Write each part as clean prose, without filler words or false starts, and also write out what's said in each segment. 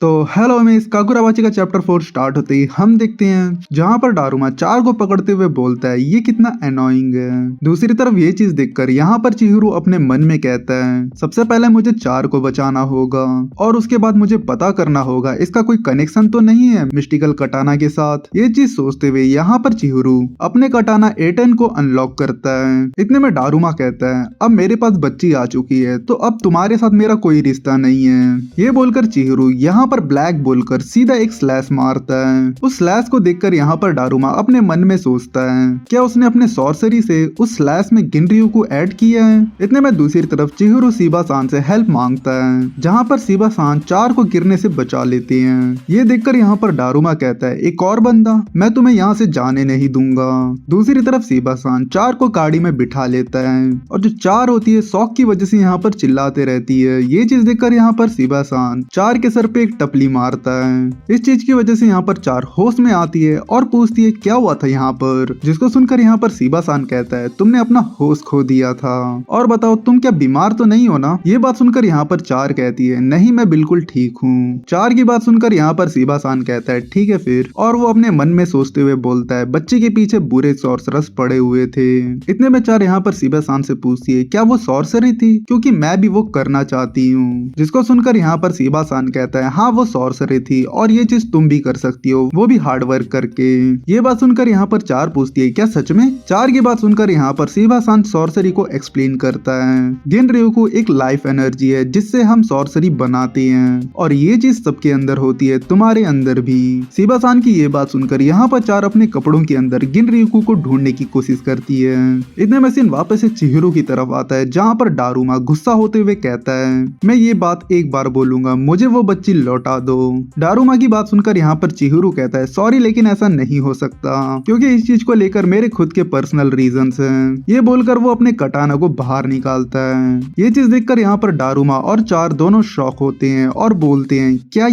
तो hello miss काकुराबाची का chapter 4 start होते ही हम देखते हैं जहाँ पर डारूमा चार को पकड़ते हुए बोलता है ये कितना एनोइंग है। दूसरी तरफ ये चीज देखकर यहाँ पर चिहिरू अपने मन में कहता है सबसे पहले मुझे चार को बचाना होगा और उसके बाद मुझे पता करना होगा इसका कोई कनेक्शन तो नहीं है मिस्टिकल कटाना के साथ। ये चीज सोचते हुए यहाँ पर चिहिरू अपने कटाना A10 को अनलॉक करता है। इतने में डारूमा कहता है अब मेरे पास बच्ची आ चुकी है तो अब तुम्हारे साथ मेरा कोई रिश्ता नहीं है। ये बोलकर चिहिरू यहाँ पर ब्लैक बोलकर सीधा एक स्लैश मारता है। उस स्लैश को देखकर यहाँ पर डारूमा अपने मन में सोचता है क्या उसने अपने सॉर्सरी से उस स्लैश में गिनरियो को ऐड किया है। इतने में दूसरी तरफ चिहिरू सीबा सान से हेल्प मांगता है जहाँ पर सीबा सान चार को गिरने से बचा लेते हैं। ये देखकर यहाँ पर डारूमा कहता है एक और बंदा मैं तुम्हें यहाँ से जाने नहीं दूंगा। दूसरी तरफ सीबा सान चार को गाड़ी में बिठा लेता है और जो चार होती है शौक की वजह से यहाँ पर चिल्लाते रहती है। ये चीज देखकर यहाँ पर सीबा सान चार के सर पे एक टपली मारता है। इस चीज की वजह से यहाँ पर चार होश में आती है और पूछती है क्या हुआ था यहाँ पर, जिसको सुनकर यहाँ पर सीबा सान कहता है तुमने अपना होश खो दिया था और बताओ तुम क्या बीमार तो नहीं हो ना। ये बात सुनकर यहाँ पर चार कहती है नहीं मैं बिल्कुल ठीक हूँ। चार की बात सुनकर यहाँ पर सीबा सान कहता है ठीक है फिर, और वो अपने मन में सोचते हुए बोलता है बच्चे के पीछे बुरे सॉर्सरर्स पड़े हुए थे। इतने में चार यहाँ पर सीबा सान से पूछती है क्या वो सॉर्सरी थी क्योंकि मैं भी वो करना चाहती हूँ। जिसको सुनकर यहाँ पर सीबा सान कहता है हाँ वो सॉर्सरी थी और ये चीज तुम भी कर सकती हो वो भी हार्ड वर्क करके। ये बात सुनकर यहाँ पर चार पूछती है क्या सच में। चार की बात सुनकर यहाँ पर सीबा सान सॉर्सरी को एक्सप्लेन करता है गिनरियो एक लाइफ एनर्जी है जिससे हम सॉर्सरी बनाते हैं और ये चीज सबके अंदर होती है तुम्हारे अंदर भी। सीबा सान की ये बात सुनकर यहाँ पर चार अपने कपड़ों के अंदर गिनरियो को ढूंढने की कोशिश करती है। इतने में सीन वापस से चिहिरू की तरफ आता है जहाँ पर डारूमा गुस्सा होते हुए कहता है मैं ये बात एक बार बोलूंगा मुझे वो बच्ची लौटा दो। डारूमा की बात सुनकर यहाँ पर चिहिरू कहता है सॉरी लेकिन ऐसा नहीं हो सकता क्योंकि इस चीज को लेकर मेरे खुद के पर्सनल रीजंस हैं। ये बोलकर वो अपने कटाना को बाहर निकालता है। ये चीज देखकर यहाँ पर डारूमा और चार दोनों शॉक होते हैं और बोलते हैं क्या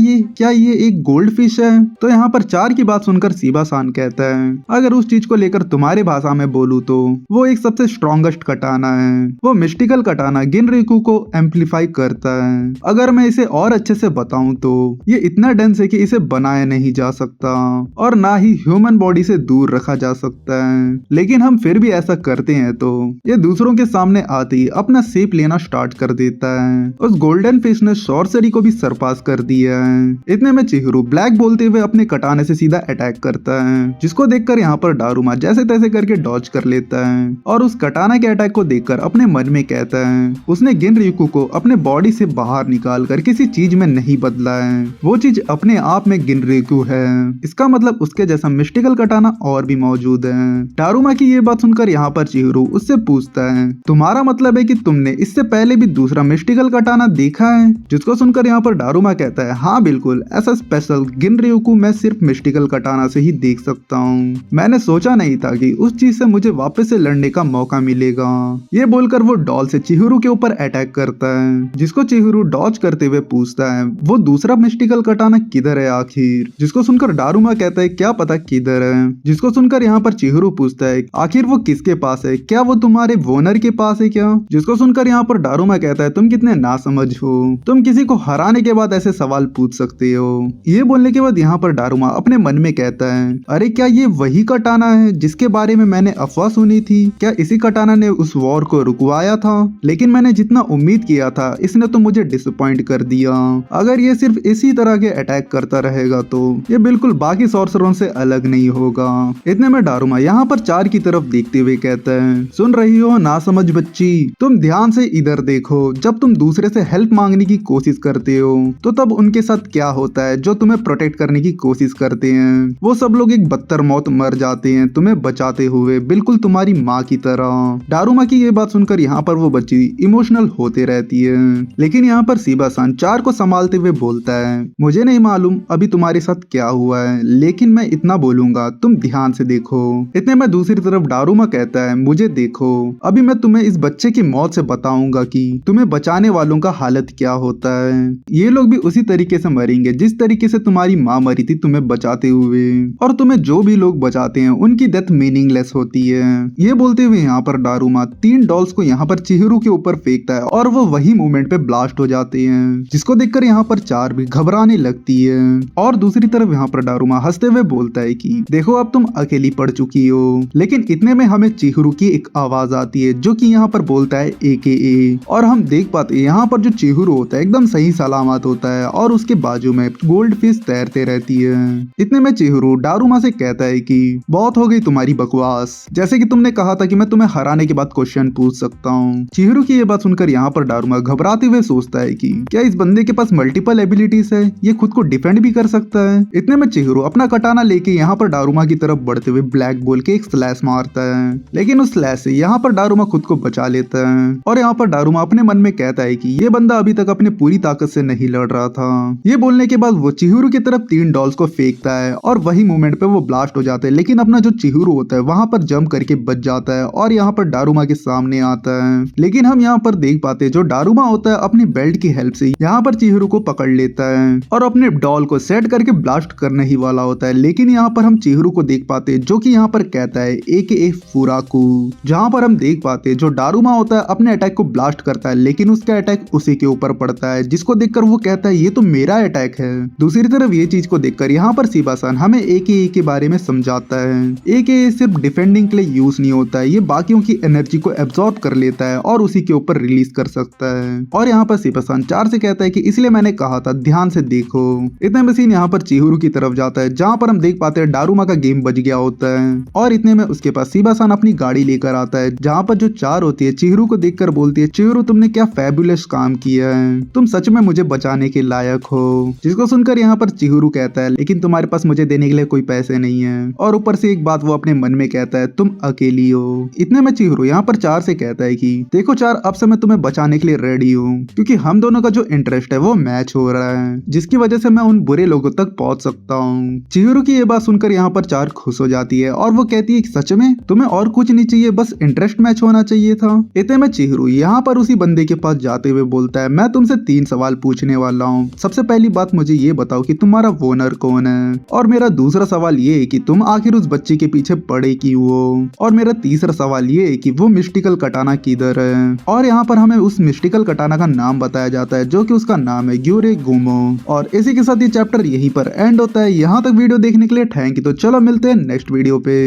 ये एक गोल्ड फिश है। तो यहाँ पर चार की बात सुनकर सीबा सान कहता है अगर उस चीज को लेकर तुम्हारी भाषा में बोलूँ तो वो एक सबसे स्ट्रॉन्गेस्ट कटाना है। वो मिस्टिकल कटाना गिनरियो को एम्पलीफाई करता है। अगर मैं इसे और अच्छे से बताऊं तो ये इतना डेंस है कि इसे बनाया नहीं जा सकता और ना ही ह्यूमन बॉडी से दूर रखा जा सकता है, लेकिन हम फिर भी ऐसा करते हैं तो ये दूसरों के सामने आते ही अपना शेप लेना स्टार्ट कर देता है। उस गोल्डन फिश ने सॉर्सरी को भी सरपास कर दिया है। इतने में चिहिरू ब्लैक बोलते हुए अपने कटाने से सीधा अटैक करता है जिसको देखकर यहाँ पर डारूमा जैसे तैसे करके डॉज कर लेता है और उस कटाना के अटैक को देखकर अपने मन में कहता है उसने गिनरियो को अपने बॉडी से बाहर निकाल कर किसी चीज में नहीं बदला है, वो चीज अपने आप में गिनरियो है। इसका मतलब उसके जैसा मिस्टिकल कटाना और भी मौजूद है। डारूमा की ये बात सुनकर यहाँ पर चिहिरू उससे पूछता है तुम्हारा मतलब है कि तुमने इससे पहले भी दूसरा मिस्टिकल कटाना देखा है। जिसको सुनकर यहाँ पर डारूमा कहता है हाँ बिल्कुल ऐसा स्पेशल गिनरियो को मैं सिर्फ मिस्टिकल कटाना से ही देख सकता हूँ। मैंने सोचा नहीं था कि उस चीज से मुझे वापस से लड़ने का मौका मिलेगा। ये बोलकर वो डॉल से चिहिरू के ऊपर अटैक करता है जिसको चिहिरू डॉज करते हुए पूछता है वो दूसरा मिस्टिकल कटाना किधर है आखिर। जिसको सुनकर डारूमा कहता है क्या पता किधर है। जिसको सुनकर यहाँ पर चिहिरू पूछता है आखिर वो किसके पास है, क्या वो तुम्हारे वोनर के पास है क्या। जिसको सुनकर यहाँ पर डारूमा कहता है तुम कितने नासमझ हो, तुम किसी को हराने के बाद ऐसे सवाल पूछ सकते हो। ये बोलने के बाद यहाँ पर डारूमा अपने मन में कहता है अरे क्या ये वही कटाना है जिसके बारे में मैंने अफवाह सुनी थी, क्या इसी कटाना ने उस वॉर को रुकवाया था। लेकिन मैंने जितना उम्मीद किया था इसने तो मुझे डिसअपॉइंट कर दिया। अगर ये सिर्फ इसी तरह के अटैक करता रहेगा तो ये बिल्कुल बाकी सॉर्सरों से अलग नहीं होगा। इतने में डारूमा यहाँ पर चार की तरफ देखते हुए कहता है सुन रही हो नासमझ बच्ची, तुम ध्यान से इधर देखो। जब तुम दूसरे से हेल्प मांगने की कोशिश करते हो तो तब उनके साथ क्या होता है जो तुम्हें प्रोटेक्ट करने की कोशिश करते हैं। वो सब लोग एक बदतर मौत मर जाते हैं तुम्हें बचाते हुए, बिल्कुल तुम्हारी माँ की तरह। डारूमा की ये बात सुनकर यहाँ पर वो बच्ची इमोशनल होते रहती है। लेकिन यहाँ पर सीबा सान चार को संभालते हुए बोलता है मुझे नहीं मालूम अभी तुम्हारे साथ क्या हुआ है, लेकिन मैं इतना बोलूंगा तुम ध्यान से देखो। इतने में दूसरी तरफ डारूमा कहता है मुझे देखो, अभी मैं तुम्हें इस बच्चे की मौत से बताऊंगा कि तुम्हें बचाने वालों का हालत क्या होता है। ये लोग भी उसी तरीके से मरेंगे जिस तरीके से तुम्हारी माँ मरी थी तुम्हें बचाते हुए, और तुम्हें जो भी लोग बचाते हैं उनकी डेथ मीनिंगलेस होती है। ये बोलते हुए यहाँ पर डारूमा 3 डॉल्स को यहाँ पर चिहिरू के ऊपर फेंकता है और वो वही मोमेंट पे ब्लास्ट हो जाते हैं, जिसको देखकर यहाँ पर चार भी घबराने लगती है। और दूसरी तरफ यहाँ पर डारुमा हंसते हुए बोलता है कि देखो अब तुम अकेली पड़ चुकी हो। लेकिन इतने में हमें चिहिरू की एक आवाज आती है जो कि यहाँ पर बोलता है AKA। और हम देख पाते हैं यहाँ पर जो चिहिरू होता है एकदम सही सलामत होता है और उसके बाजू में गोल्ड फिश तैरते रहती है। इतने में चिहिरू डारुमा से कहता है कि बहुत हो गई तुम्हारी बकवास, जैसे कि तुमने कहा था कि मैं तुम्हें हराने के बाद क्वेश्चन पूछ सकता हूँ। चिहिरू की ये बात सुनकर यहाँ पर डारुमा घबराते हुए सोचता है कि क्या इस बंदे के पास मल्टीपल एबिलिटीज है, ये खुद को डिफेंड भी कर सकता है। इतने में चिहिरू अपना कटाना लेके यहाँ पर डारुमा की तरफ बढ़ते हुए ब्लैक बोल के एक स्लैश मारता है, लेकिन उस स्लैश से यहाँ पर डारुमा खुद को बचा लेता है। और यहाँ पर डारुमा अपने मन में कहता है कि ये बंदा अभी तक अपने पूरी ताकत से नहीं लड़ रहा था। ये बोलने के बाद वो चिहिरू की तरफ 3 डॉल्स को फेंकता है और वही मोमेंट पे वो ब्लास्ट हो जाते हैं, लेकिन अपना जो चिहिरू होता है वहां पर जंप करके बच जाता है और यहाँ पर डारुमा के सामने आता है। लेकिन हम यहाँ पर देख पाते हैं जो डारुमा होता है अपनी बेल्ट की हेल्प से यहाँ पर चिहिरू को पकड़ लेता है और अपने डॉल को सेट करके ब्लास्ट करने ही वाला होता है। लेकिन यहाँ पर हम चिहिरू को देख पाते हैं जो कि यहाँ पर कहता है AKA फुराकू। जहाँ पर हम देख पाते हैं जो डारुमा होता है अपने अटैक को ब्लास्ट करता है, लेकिन उसका अटैक उसी के ऊपर पड़ता है, जिसको देखकर वो कहता है ये तो मेरा अटैक है। दूसरी तरफ ये चीज को देखकर यहाँ पर शिबा-सान हमें AKA के बारे में समझाता है। AKA सिर्फ डिफेंडिंग के लिए यूज नहीं होता है, ये बाकियों की एनर्जी को एब्जॉर्ब कर लेता है और उसी के ऊपर रिलीज कर सकता है। और यहाँ पर शिबा-सान 4 से कहता है कि इसलिए मैंने कहा था ध्यान से देखो। इतने में सीन यहाँ पर चिहिरू की तरफ जाता है जहाँ पर हम देख पाते हैं डारुमा का गेम बज गया होता है और इतने में उसके पास शिबा-सान अपनी गाड़ी लेकर आता है जहाँ पर जो 4 होती है चिहिरू को देखकर बोलती है चिहिरू तुमने क्या फैबुलस काम किया है, तुम सच में मुझे बचाने के लायक हो। जिसको सुनकर यहाँ पर चिहिरू कहता है लेकिन तुम्हारे पास मुझे देने के लिए कोई पैसे नहीं है, और ऊपर से एक बात वो अपने मन में कहता है तुम अकेली हो। इतने में चिहिरू यहाँ पर 4 से कहता है कि देखो 4 अब से मैं तुम्हें बचाने के लिए रेडी हूँ, क्योंकि हम दोनों का जो इंटरेस्ट है वो मैच हो रहा है, जिसकी वजह से मैं उन बुरे लोगों तक पहुंच सकता हूँ। चिहिरू की ये बात सुनकर यहाँ पर 4 खुश हो जाती है और वो कहती है सच में तुम्हें और कुछ नहीं चाहिए, बस इंटरेस्ट मैच होना चाहिए था। इतने में चिहिरू यहाँ पर उसी बंदे के पास जाते हुए बोलता है मैं तुमसे 3 सवाल पूछने वाला हूँ। सबसे पहली बात मुझे ये बताओ कि तुम्हारा वोनर कौन है, और मेरा दूसरा सवाल ये है कि तुम आखिर उस बच्ची के पीछे पड़े क्यों हो, और मेरा तीसरा सवाल ये है कि वो मिस्टिकल कटाना किधर है। और यहाँ पर हमें उस मिस्टिकल कटाना का नाम बताया जाता है जो कि उसका नाम है ग्योरे गुमो। और इसी के साथ ये चैप्टर यहीं पर एंड होता है। यहाँ तक वीडियो देखने के लिए थैंक यू। तो चलो मिलते हैं नेक्स्ट वीडियो पे।